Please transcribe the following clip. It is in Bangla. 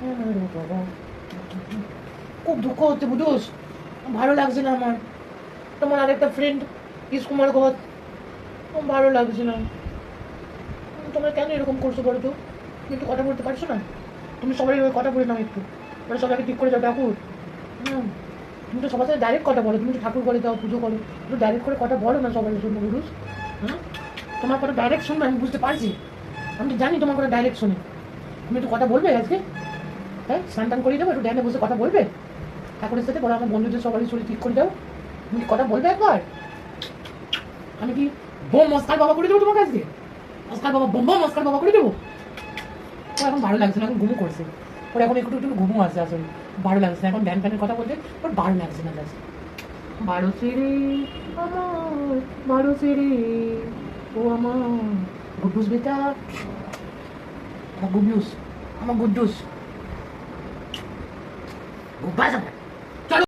আরে বাবা, খুব দুঃখ হচ্ছে বুঝোস, ভালো লাগছে না আমার। তোমার আরেকটা ফ্রেন্ড ইস্কুমার ঘর, ভালো লাগছে না। তোমরা কেন এরকম করছো বলো তো? তুমি একটু কথা বলতে পারছো না? তুমি সবাই কথা বলে নাও একটু, মানে সবাইকে ঠিক করে যাও ঠাকুর। হুম, তুমি তো সবার সাথে ডাইরেক্ট কথা বলো, তুমি তো ঠাকুর করে দাও, পুজো করো, একটু ডাইরেক্ট করে কথা বলো না সবাই জন্য পুরুষ। হ্যাঁ, তোমার কথা ডাইরেক্ট শুনবে, আমি বুঝতে পারছি, আমি তো জানি তোমার কথা ডাইরেক্ট শুনে। তুমি একটু কথা বলবে আজকে? হ্যাঁ, স্নান টান করিয়ে দেবো, একটু ডাইনে বসে কথা বলবে ঠাকুরের সাথে, বলো আমার বন্ধুদের সবারই শরীর ঠিক করে দাও। তুমি কি কথা বলবে একবার? আমি কি বোম মস্কার বাবা করে দেবো তোমার কাছে? মস্কার বাবা, বোম বোম মস্কার বাবা করে দেবো? ও এখন ভালো লাগছে না, এখন ঘুমো করছে, ওর এখন একটু একটু ঘুমো আসছে আসলে, ভালো লাগছে না এখন ধ্যান ফ্যানের কথা বলতে, ওর ভালো লাগছে না জাস্ট। ভালো ছেড়ে আমার, ভালো ছেড়ে ও আমার গুড্ডুস বেটা, আমার গুড্ডুস, আমার গুড্ডুস, গুব্বাস আমার।